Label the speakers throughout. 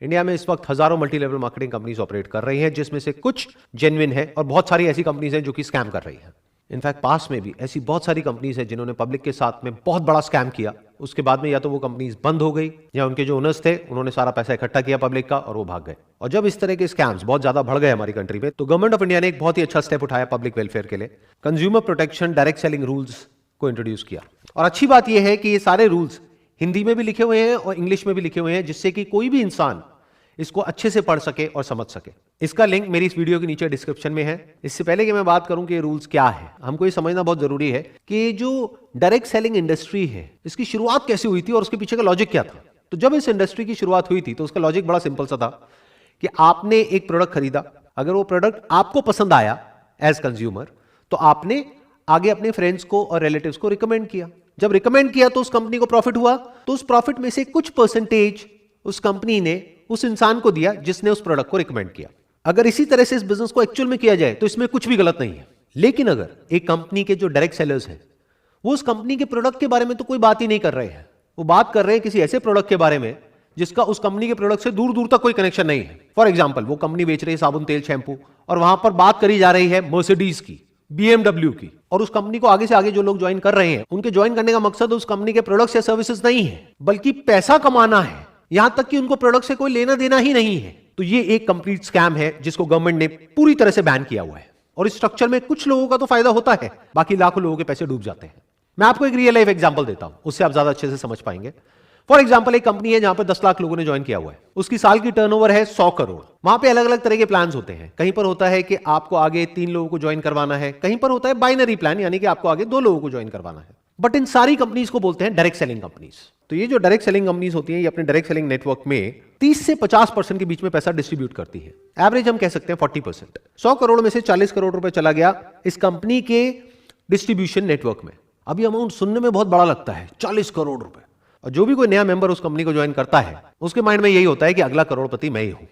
Speaker 1: India में इस वक्त हजारों multi level marketing companies operate कर रही हैं, जिसमें से कुछ जेन्युइन है और बहुत सारी ऐसी कंपनीज हैं जो कि स्कैम कर रही हैं। इनफैक्ट पास में भी ऐसी बहुत सारी कंपनीज हैं जिन्होंने पब्लिक के साथ में बहुत बड़ा स्कैम किया। उसके बाद में या तो वो कंपनीज बंद हो गई या उनके जो ओनर्स थे उन्होंने सारा पैसा इकट्ठा किया पब्लिक का और वो भाग गए। और जब इस तरह के स्कैम्स बहुत ज्यादा बढ़ गए हमारी कंट्री में, तो गवर्नमेंट ऑफ इंडिया ने एक बहुत ही अच्छा स्टेप उठाया पब्लिक वेलफेयर के लिए। Consumer protection direct selling rules को इंट्रोड्यूस किया। और अच्छी बात यह है कि ये सारे रूल्स हिंदी में भी लिखे हुए हैं और इंग्लिश में भी लिखे हुए हैं, जिससे कि कोई भी इंसान इसको अच्छे से पढ़ सके और समझ सके। इसका लिंक मेरी इस वीडियो के नीचे डिस्क्रिप्शन में है। इससे पहले कि मैं बात करूं कि ये रूल्स क्या है, हमको ये समझना बहुत जरूरी है कि जो डायरेक्ट सेलिंग इंडस्ट्री है इसकी शुरुआत कैसे हुई थी और उसके पीछे का लॉजिक क्या था। तो जब इस इंडस्ट्री की शुरुआत हुई थी तो उसका लॉजिक बड़ा सिंपल सा था कि आपने एक प्रोडक्ट खरीदा, अगर वो प्रोडक्ट आपको पसंद आया एज कंज्यूमर, तो आपने आगे अपने फ्रेंड्स को और रिलेटिव्स को रिकमेंड किया। जब रिकमेंड किया तो उस कंपनी को प्रॉफिट हुआ, तो उस प्रॉफिट में से कुछ परसेंटेज उस कंपनी ने उस इंसान को दिया जिसने उस प्रोडक्ट को रिकमेंड किया। अगर इसी तरह से इस बिजनेस को एक्चुअल में किया जाए तो इसमें कुछ भी गलत नहीं है। लेकिन अगर एक कंपनी के जो डायरेक्ट सेलर्स हैं वो उस कंपनी के प्रोडक्ट के बारे में तो कोई बात ही नहीं कर रहे हैं, वो बात कर रहे हैं किसी ऐसे प्रोडक्ट के बारे में जिसका उस कंपनी के प्रोडक्ट से दूर दूर तक कोई कनेक्शन नहीं है। फॉर एग्जाम्पल, वो कंपनी बेच रही है साबुन, तेल, शैंपू, और वहां पर बात करी जा रही है मर्सिडीज की, BMW की, और उस कंपनी को आगे से आगे जो लोग ज्वाइन कर रहे हैं उनके ज्वाइन करने का मकसद उस कंपनी के प्रोडक्ट्स या सर्विसेज नहीं है, बल्कि पैसा कमाना है, यहां तक कि उनको प्रोडक्ट से कोई लेना देना ही नहीं है। तो ये एक कंप्लीट स्कैम है जिसको गवर्नमेंट ने पूरी तरह से बैन किया हुआ है। और इस स्ट्रक्चर में कुछ लोगों का तो फायदा होता है, बाकी लाखों लोगों के पैसे डूब जाते हैं। मैं आपको एक रियल लाइफ एग्जांपल देता हूं, उससे आप ज्यादा अच्छे से समझ पाएंगे। फॉर एग्जाम्पल, एक कंपनी है जहां पर 10 लाख लोगों ने ज्वाइन किया हुआ है, उसकी साल की टर्नओवर है 100 करोड़। वहां पे अलग अलग तरह के प्लान्स होते हैं। कहीं पर होता है कि आपको आगे 3 लोगों को ज्वाइन करवाना है, कहीं पर होता है बाइनरी प्लान, यानी कि आपको आगे 2 लोगों को ज्वाइन करवाना है। बट इन सारी कंपनीज को बोलते हैं डायरेक्ट सेलिंग कंपनीज। तो ये जो डायरेक्ट सेलिंग कंपनीज होती हैं, ये अपने डायरेक्ट सेलिंग नेटवर्क में 30 से 50% के बीच में पैसा डिस्ट्रीब्यूट करती है। एवरेज हम कह सकते हैं 40%। 100 करोड़ में से 40 करोड़ रुपए चला गया इस कंपनी के डिस्ट्रीब्यूशन नेटवर्क में। अभी अमाउंट सुनने में बहुत बड़ा लगता है, 40 करोड़ रुपए। और जो भी कोई नया मेंबर उस कंपनी को ज्वाइन करता है उसके माइंड में यही होता है कि अगला करोड़पति मैं ही हूं।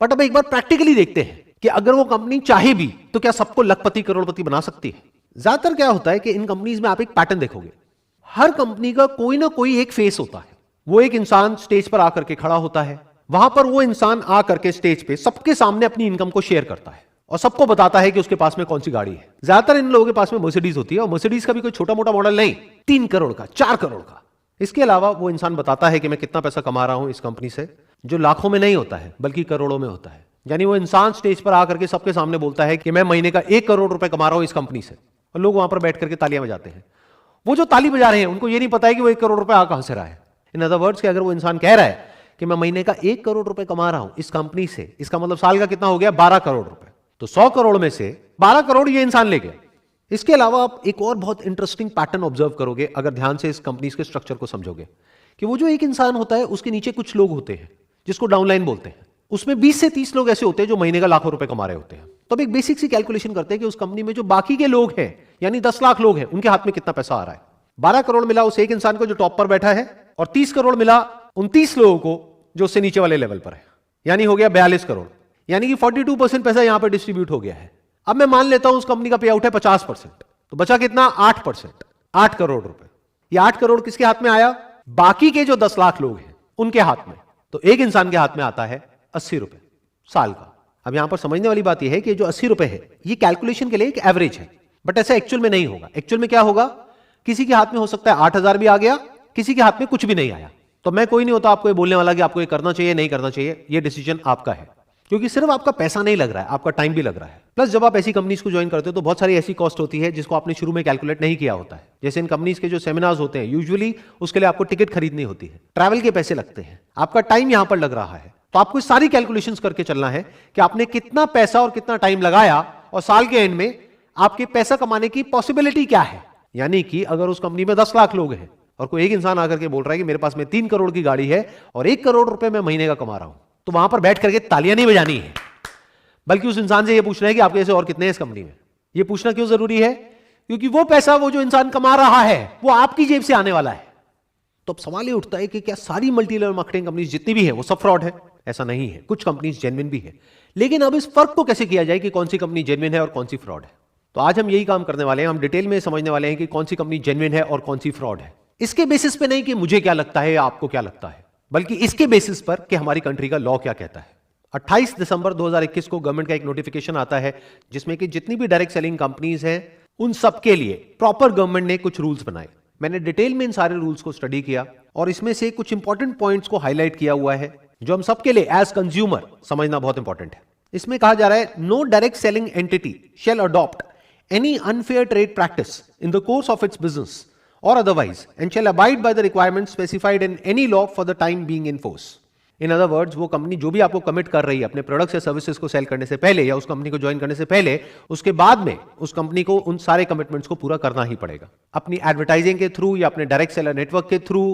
Speaker 1: बट अब एक बार प्रैक्टिकली देखते हैं कि अगर वो कंपनी चाहे भी तो क्या सबको लखपति करोड़पति बना सकती है। ज्यादातर क्या होता है कि इन कंपनीज में आप एक पैटर्न देखोगे, हर कंपनी का कोई ना कोई एक फेस होता है। वो एक इंसान स्टेज पर आकर के खड़ा होता है, वहां पर वो इंसान आकर के स्टेज पे सबके सामने अपनी इनकम को शेयर करता है और सबको बताता है कि उसके पास में कौन सी गाड़ी है। ज्यादातर इन लोगों के पास में मर्सिडीज होती है, और मर्सिडीज का भी कोई छोटा मोटा मॉडल नहीं, 3 करोड़ का, 4 करोड़ का। इसके अलावा वो इंसान बताता है कि मैं कितना पैसा कमा रहा हूं इस कंपनी से, जो लाखों में नहीं होता है बल्कि करोड़ों में होता है। यानी वो इंसान स्टेज पर आकर के सबके सामने बोलता है कि मैं महीने का 1 करोड़ रुपए कमा रहा हूं इस कंपनी से, और लोग वहां पर बैठ करके तालियां बजाते हैं। वो जो ताली बजा रहे हैं उनको ये नहीं पता है कि वो 1 करोड़ रुपए आ कहां से रहा है। इन अदर वर्ड्स, अगर वो इंसान कह रहा है कि मैं महीने का 1 करोड़ रुपए कमा रहा हूं इस कंपनी से, इसका मतलब साल का कितना हो गया, 12 करोड़ रुपए। तो 100 करोड़ में से 12 करोड़ ये इंसान ले गया। इसके अलावा आप एक और बहुत इंटरेस्टिंग पैटर्न ऑब्जर्व करोगे अगर ध्यान से इस कंपनी के स्ट्रक्चर को समझोगे, कि वो जो एक इंसान होता है उसके नीचे कुछ लोग होते हैं जिसको डाउनलाइन बोलते हैं। उसमें 20 से 30 लोग ऐसे होते हैं जो महीने का लाखों रुपए कमा रहे होते हैं। तो अब एक बेसिक सी कैलकुलेशन करते हैं कि उस कंपनी में जो बाकी के लोग हैं, यानी 10 लाख लोग हैं, उनके हाथ में कितना पैसा आ रहा है। 12 करोड़ मिला उस एक इंसान को जो टॉप पर बैठा है, और 30 करोड़ मिला 29 लोगों को जो उससे नीचे वाले लेवल पर है, यानी हो गया 42 करोड़। यानी कि 42% पैसा यहां पर डिस्ट्रीब्यूट हो गया है। अब मैं मान लेता हूं उस कंपनी का पे आउट है 50%, तो बचा कितना, 8%, 8 करोड़ रुपए। ये 8 करोड़ किसके हाथ में आया, बाकी के जो 10 लाख लोग हैं उनके हाथ में। तो एक इंसान के हाथ में आता है 80 रुपए साल का। अब यहां पर समझने वाली बात यह है कि जो 80 रुपए है ये कैलकुलेशन के लिए एक एवरेज है, बट ऐसा एक्चुअल में नहीं होगा। एक्चुअल में क्या होगा, किसी के हाथ में हो सकता है 8,000 भी आ गया, किसी के हाथ में कुछ भी नहीं आया। तो मैं कोई नहीं होता आपको ये बोलने वाला कि आपको ये करना चाहिए नहीं करना चाहिए, ये डिसीजन आपका है, क्योंकि सिर्फ आपका पैसा नहीं लग रहा है, आपका टाइम भी लग रहा है। प्लस जब आप ऐसी कंपनीज को ज्वाइन करते हो तो बहुत सारी ऐसी कॉस्ट होती है जिसको आपने शुरू में कैलकुलेट नहीं किया होता है। जैसे इन कंपनीज के जो सेमिनार्स होते हैं, यूजुअली उसके लिए आपको टिकट खरीदनी होती है, ट्रैवल के पैसे लगते हैं, आपका टाइम यहां पर लग रहा है। तो आपको सारी कैलकुलेशंस करके चलना है कि आपने कितना पैसा और कितना टाइम लगाया, और साल के एंड में आपके पैसा कमाने की पॉसिबिलिटी क्या है। यानी कि अगर उस कंपनी में 10 लाख लोग हैं और कोई एक इंसान आकर के बोल रहा है कि मेरे पास में 3 करोड़ की गाड़ी है और 1 करोड़ रुपए मैं महीने का कमा रहा हूं, तो वहां पर बैठ करके तालियां नहीं बजानी है, बल्कि उस इंसान से यह पूछना है कि आपके ऐसे और कितने हैं इस कंपनी में। यह पूछना क्यों जरूरी है, क्योंकि वो पैसा वो जो इंसान कमा रहा है वो आपकी जेब से आने वाला है। तो अब सवाल ये उठता है कि क्या सारी मल्टी लेवल मार्केटिंग कंपनीज जितनी भी है वो सब फ्रॉड है? ऐसा नहीं है, कुछ कंपनीज जेन्युइन भी है। लेकिन अब इस फर्क को कैसे किया जाए कि कौन सी कंपनी जेन्युइन है और कौन सी फ्रॉड है, तो आज हम यही काम करने वाले हैं। हम डिटेल में समझने वाले हैं कि कौन सी कंपनी जेन्युइन है और कौन सी फ्रॉड है। इसके बेसिस पे नहीं कि मुझे क्या लगता है या आपको क्या लगता है, बल्कि इसके बेसिस पर कि हमारी कंट्री का लॉ क्या कहता है। 28 दिसंबर 2021 को गवर्नमेंट का एक नोटिफिकेशन आता है जिसमें कि जितनी भी डायरेक्ट सेलिंग कंपनीज हैं उन सबके लिए प्रॉपर गवर्नमेंट ने कुछ रूल्स बनाए। मैंने डिटेल में इन सारे रूल्स को स्टडी किया और इसमें से कुछ इंपॉर्टेंट पॉइंट्स को हाईलाइट किया हुआ है जो हम सबके लिए एज कंज्यूमर समझना बहुत इंपॉर्टेंट है। इसमें कहा जा रहा है, no direct selling entity shall adopt any unfair trade practice in the course of its business or otherwise and shall abide by the requirements specified in any law for the time being in force. In other words, वो company जो भी आपको commit कर रही है अपने products या services को सेल करने से पहले या उस कंपनी को ज्वाइन करने से पहले, उसके बाद में उस कंपनी को उन सारे कमिटमेंट्स को पूरा करना ही पड़ेगा। अपनी एडवर्टाइजिंग के थ्रू या अपने डायरेक्ट सेलर नेटवर्क के थ्रू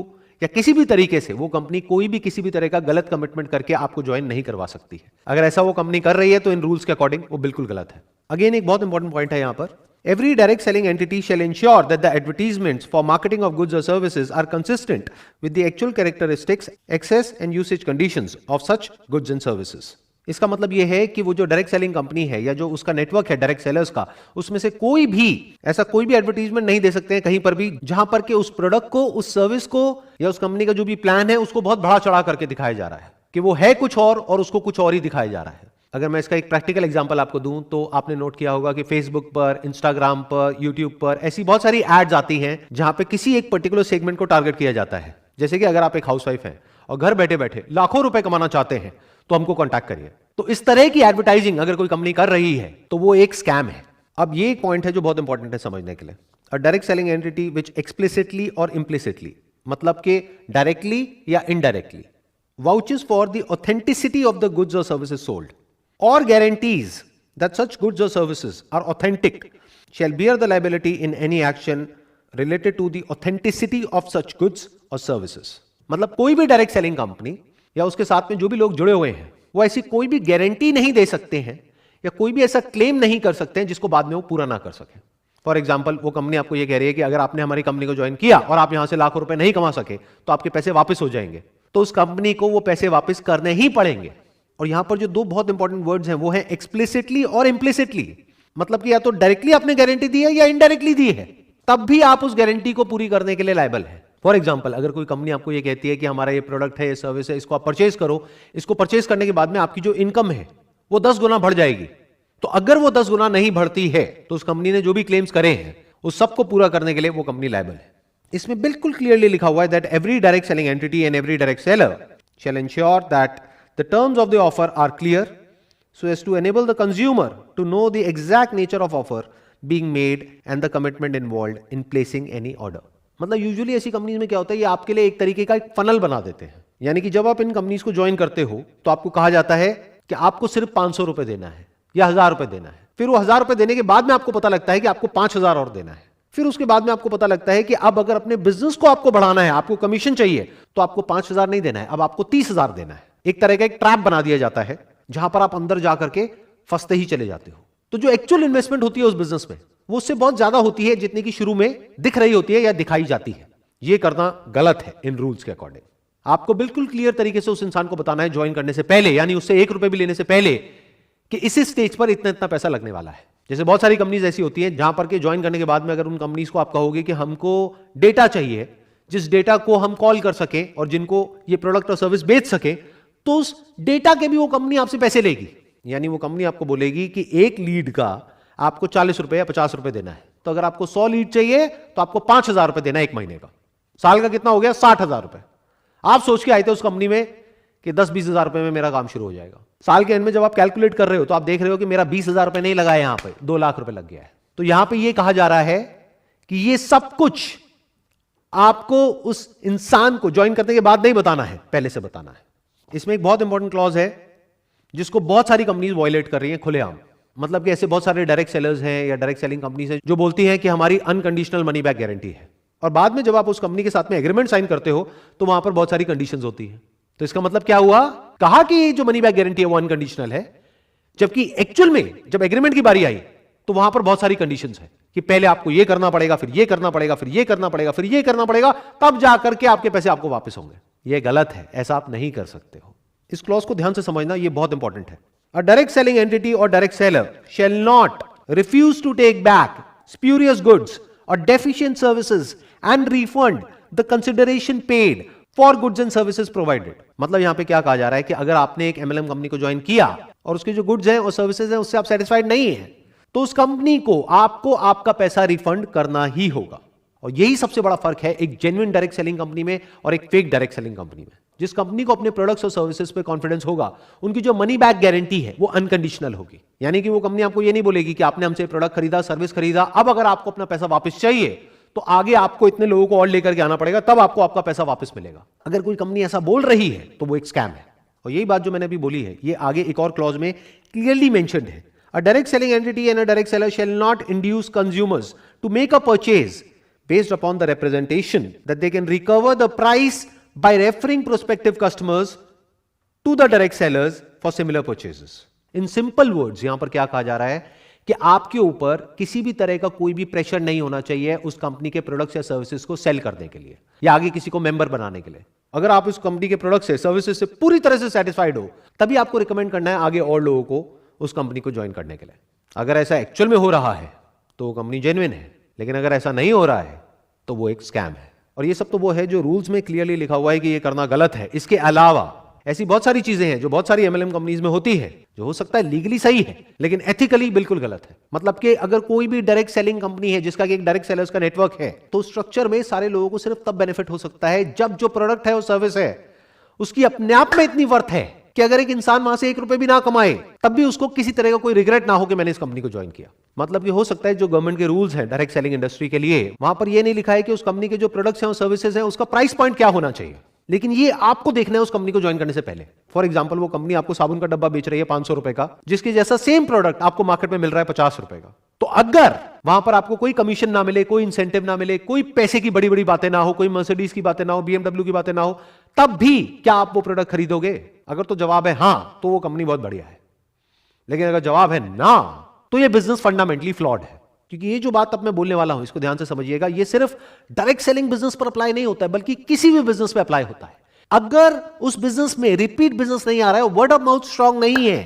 Speaker 1: या किसी भी तरीके से वो कंपनी कोई भी किसी भी तरह का गलत कमिटमेंट करके आपको ज्वाइन नहीं करवा सकती है। अगर ऐसा वो कंपनी कर रही है तो इन रूल्स के अकॉर्डिंग वो बिल्कुल गलत है। अगेन एक बहुत इंपॉर्टेंट पॉइंट है यहां पर, every direct selling entity shall ensure that the advertisements for marketing of goods or services are consistent with the actual characteristics, access and usage conditions of such goods and services. इसका मतलब यह है कि वो जो डायरेक्ट सेलिंग कंपनी है या जो उसका नेटवर्क है डायरेक्ट सेलर्स का, उसमें से कोई भी ऐसा कोई भी एडवर्टीजमेंट नहीं दे सकते हैं कहीं पर भी जहां पर कि उस प्रोडक्ट को, उस सर्विस को या उस कंपनी का जो भी प्लान है उसको बहुत बड़ा चढ़ा करके दिखाया जा रहा है कि वो है कुछ और उसको कुछ और ही दिखाया जा रहा है। अगर मैं इसका एक प्रैक्टिकल एग्जांपल आपको दूं तो आपने नोट किया होगा कि फेसबुक पर, इंस्टाग्राम पर, यूट्यूब पर ऐसी बहुत सारी एड्स आती हैं जहां पे किसी एक पर्टिकुलर सेगमेंट को टारगेट किया जाता है। जैसे कि अगर आप एक हाउसवाइफ हैं और घर बैठे बैठे लाखों रुपए कमाना चाहते हैं तो हमको कॉन्टैक्ट करिए। तो इस तरह की एडवर्टाइजिंग अगर कोई कंपनी कर रही है तो वो एक स्कैम है। अब ये एक पॉइंट है जो बहुत इंपॉर्टेंट है समझने के लिए। A direct selling entity which explicitly और इम्प्लिसिटली, मतलब कि डायरेक्टली या indirectly, vouches for the authenticity of the goods और services sold or guarantees that such goods or services are authentic shall bear the liability in any action related to the authenticity of such goods or services. मतलब कोई भी direct selling company या उसके साथ में जो भी लोग जुड़े हुए हैं वो ऐसी कोई भी गारंटी नहीं दे सकते हैं या कोई भी ऐसा क्लेम नहीं कर सकते हैं जिसको बाद में वो पूरा ना कर सके। फॉर एग्जाम्पल, वो कंपनी आपको ये कह रही है कि अगर आपने हमारी कंपनी को ज्वाइन किया और आप यहां से लाखों रुपए नहीं कमा सके तो आपके पैसे वापस हो जाएंगे, तो उस कंपनी को वो पैसे वापस करने ही पड़ेंगे। और यहां पर जो दो बहुत इंपॉर्टेंट वर्ड्स हैं वो है एक्सप्लिसिटली और इम्प्लिसिटली, मतलब कि या तो डायरेक्टली आपने गारंटी दी है या इनडायरेक्टली दी है, तब भी आप उस गारंटी को पूरी करने के लिए लायबल है। फॉर एग्जांपल, अगर कोई कंपनी आपको ये कहती है कि हमारा ये प्रोडक्ट है, ये सर्विस है, इसको आप परचेज करो, इसको परचेज करने के बाद में आपकी जो इनकम है वो 10 गुना बढ़ जाएगी, तो अगर वो 10 गुना नहीं बढ़ती है तो उस कंपनी ने जो भी क्लेम्स करे हैं उस सबको पूरा करने के लिए वो कंपनी लायबल है। इसमें बिल्कुल क्लियरली लिखा हुआ है that every direct selling entity and every direct seller shall ensure that the terms of the offer are clear so as to enable the consumer to know the exact nature of offer being made and the commitment involved in placing any order. मतलब usually ऐसी companies में क्या होता है, ये आपके लिए एक तरीके का एक फनल बना देते हैं। यानी कि जब आप इन कंपनीज को ज्वाइन करते हो तो आपको कहा जाता है कि आपको सिर्फ 500 रुपए देना है या 1000 रुपए देना है। फिर वो 1000 रुपए देने के बाद में आपको पता लगता है कि आपको 5000 और देना है। फिर उसके बाद में आपको पता लगता है कि अब अगर अपने बिजनेस को आपको बढ़ाना है, आपको कमीशन चाहिए, तो आपको 5000 नहीं देना है, अब आपको 30000 देना है। एक तरह का एक ट्रैप बना दिया जाता है जहां पर आप अंदर जाकर के फंसते ही चले जाते हो। तो जो एक्चुअल इन्वेस्टमेंट होती है उस बिजनेस में वो उससे बहुत ज्यादा होती है जितनी की शुरू में दिख रही होती है या दिखाई जाती है। ये करना गलत है इन रूल्स के अकॉर्डिंग। आपको बिल्कुल क्लियर तरीके से उस इंसान को बताना है ज्वाइन करने से पहले, यानी उससे 1 रुपए भी लेने से पहले, कि इस स्टेज पर इतना इतना पैसा लगने वाला है। जैसे बहुत सारी कंपनीज ऐसी होती हैं जहां पर के ज्वाइन करने के बाद में अगर उन कंपनीज को आप कहोगे कि हमको डेटा चाहिए जिस डेटा को हम कॉल कर सके और जिनको ये प्रोडक्ट और सर्विस बेच सके, तो उस डेटा के भी वो कंपनी आपसे पैसे लेगी। यानी वो कंपनी आपको बोलेगी कि एक लीड का आपको 40 रुपए या 50 रुपए देना है, तो अगर आपको 100 लीड चाहिए तो आपको 5000 रुपए देना है एक महीने का। साल का कितना हो गया? 60,000 रुपए। आप सोच के आए थे उस कंपनी में कि 10-20 हजार रुपए में मेरा काम शुरू हो जाएगा। साल के एंड में जब आप कैलकुलेट कर रहे हो तो आप देख रहे हो कि मेरा 20,000 रुपए नहीं लगा है, यहां पे 2 लाख रुपए लग गया है। तो यहां पे ये कहा जा रहा है कि ये सब कुछ आपको उस इंसान को ज्वाइन करने के बाद नहीं बताना है, पहले से बताना है। इसमें एक बहुत इंपॉर्टेंट क्लॉज है जिसको बहुत सारी कंपनीज वायलेट कर रही हैं खुलेआम। मतलब कि ऐसे बहुत सारे डायरेक्ट सेलर्स हैं या डायरेक्ट सेलिंग कंपनीज हैं जो बोलती हैं कि हमारी अनकंडीशनल मनी बैक गारंटी है, और बाद में जब आप उस कंपनी के साथ में एग्रीमेंट साइन करते हो तो वहां पर बहुत सारी कंडीशंस होती हैं। तो इसका मतलब क्या हुआ? कहा कि जो मनी बैक गारंटी है वो अनकंडीशनल है, जबकि एक्चुअल में जब एग्रीमेंट की बारी आई तो वहां पर बहुत सारी कंडीशंस है कि पहले आपको ये करना पड़ेगा, फिर ये करना पड़ेगा, फिर ये करना पड़ेगा, फिर ये करना पड़ेगा, तब जाकर के आपके पैसे आपको वापस होंगे। ये गलत है, ऐसा आप नहीं कर सकते हो। इस क्लॉज को ध्यान से समझना, ये बहुत इंपॉर्टेंट है। अ डायरेक्ट सेलिंग एंटिटी और direct seller shall not refuse to take back spurious goods और deficient services and refund the consideration paid for goods and services provided. मतलब यहां पे क्या कहा जा रहा है कि अगर आपने एक एमएलएम कंपनी को ज्वाइन किया और उसके जो गुड्स हैं और सर्विसेज हैं उससे आप सेटिस्फाइड नहीं है, तो उस कंपनी को आपको आपका पैसा रिफंड करना ही होगा। और यही सबसे बड़ा फर्क है एक जेन्युइन डायरेक्ट सेलिंग कंपनी में और एक फेक डायरेक्ट सेलिंग कंपनी में। जिस कंपनी को अपने प्रोडक्ट्स और सर्विसेज पे कॉन्फिडेंस होगा, उनकी जो मनी बैक गारंटी है वो अनकंडीशनल होगी। यानी कि वो कंपनी आपको ये नहीं बोलेगी कि आपने हमसे प्रोडक्ट खरीदा, सर्विस खरीदा, अब अगर आपको अपना पैसा वापस चाहिए तो आगे आपको इतने लोगों को और लेकर के आना पड़ेगा, तब आपको आपका पैसा वापस मिलेगा। अगर कोई कंपनी ऐसा बोल रही है तो वो एक स्कैम है। और यही बात जो मैंने अभी बोली है, ये आगे एक और क्लॉज में क्लियरली मेंशन्ड है। A direct selling entity and a direct seller shall not induce consumers to make a purchase based upon the representation that they can recover the price by referring prospective customers to the direct sellers for similar purchases. In simple words, यहां पर क्या कहा जा रहा है कि आपके ऊपर किसी भी तरह का कोई भी प्रेशर नहीं होना चाहिए उस कंपनी के प्रोडक्ट्स या सर्विसेज को सेल करने के लिए या आगे किसी को मेंबर बनाने के लिए। अगर आप उस कंपनी के प्रोडक्ट्स से, सर्विसेज से पूरी तरह से सेटिस्फाइड हो, तभी आपको रिकमेंड करना है आगे और लोगों को उस कंपनी को ज्वाइन करने के लिए। अगर ऐसा एक्चुअल में हो रहा है तो वो कंपनी जेन्युइन है, लेकिन अगर ऐसा नहीं हो रहा है तो वो एक स्कैम है। और ये सब तो वो है जो रूल्स में क्लियरली लिखा हुआ है कि ये करना गलत है। इसके अलावा ऐसी बहुत सारी चीजें हैं जो बहुत सारी एमएलएम कंपनीज में होती है, जो हो सकता है लीगली सही है लेकिन एथिकली बिल्कुल गलत है। मतलब कि अगर कोई भी डायरेक्ट सेलिंग कंपनी है जिसका एक डायरेक्ट सेलर्स का नेटवर्क है, तो स्ट्रक्चर में सारे लोगों को सिर्फ तब बेनिफिट हो सकता है जब जो प्रोडक्ट है और सर्विस है उसकी अपने आप में इतनी वर्थ है कि अगर एक इंसान वहां से 1 रुपए भी ना कमाए तब भी उसको किसी तरह का कोई रिग्रेट ना हो कि मैंने इस कंपनी को ज्वाइन किया। मतलब कि हो सकता है जो गवर्नमेंट के रूल्स हैं डायरेक्ट सेलिंग इंडस्ट्री के लिए, वहां पर यह नहीं लिखा है कि उस कंपनी के जो प्रोडक्ट्स हैं और सर्विसेज हैं उसका प्राइस पॉइंट क्या होना चाहिए, लेकिन ये आपको देखना है उस कंपनी को ज्वाइन करने से पहले। फॉर एग्जांपल, वो कंपनी आपको साबुन का डब्बा बेच रही है 500 रुपए का, जिसके जैसा सेम प्रोडक्ट आपको मार्केट में मिल रहा है 50 रुपए का। तो अगर वहां पर आपको कोई कमीशन ना मिले, कोई इंसेंटिव ना मिले, कोई पैसे की बड़ी बड़ी बातें ना हो, कोई मर्सिडीज की बातें ना हो, BMW की बातें ना हो, तब भी क्या आप वो प्रोडक्ट खरीदोगे? अगर तो जवाब है हां, तो वो कंपनी बहुत बढ़िया है। लेकिन अगर जवाब है ना, तो ये बिजनेस फंडामेंटली फ्लॉड है। क्योंकि ये जो बात अब मैं बोलने वाला हूं, इसको ध्यान से समझिएगा, ये सिर्फ डायरेक्ट सेलिंग बिजनेस पर अप्लाई नहीं होता है, बल्कि किसी भी बिजनेस पे अप्लाई होता है। अगर उस बिजनेस में रिपीट बिजनेस नहीं आ रहा है, वर्ड ऑफ माउथ स्ट्रांग नहीं है,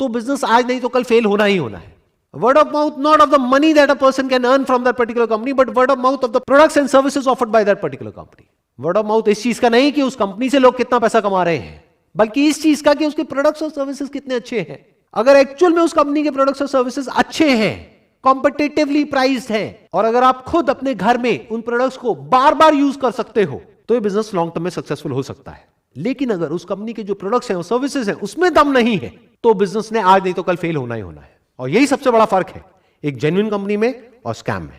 Speaker 1: तो बिजनेस आज नहीं तो कल फेल होना ही होना है। Word of mouth, not of the money that a person can earn from that particular company, but word of mouth of the products and services offered by that particular company. Word of mouth इस चीज का नहीं कि उस company से लोग कितना पैसा कमा रहे हैं, बल्कि इस चीज का कि उसके प्रोडक्ट्स और सर्विसेज कितने अच्छे हैं। अगर एक्चुअल में उस कंपनी के प्रोडक्ट्स और सर्विसेज अच्छे हैं, कॉम्पिटिटिवली प्राइस्ड हैं, और अगर आप खुद अपने घर में उन प्रोडक्ट्स को बार बार यूज कर सकते हो, तो ये बिजनेस लॉन्ग टर्म में सक्सेसफुल हो सकता है। लेकिन अगर उस कंपनी के जो प्रोडक्ट्स हैं और सर्विसेज हैं उसमें दम नहीं है, तो बिजनेस ने आज नहीं तो कल फेल होना ही होना है। और यही सबसे बड़ा फर्क है एक जेन्युइन कंपनी में और स्कैम में।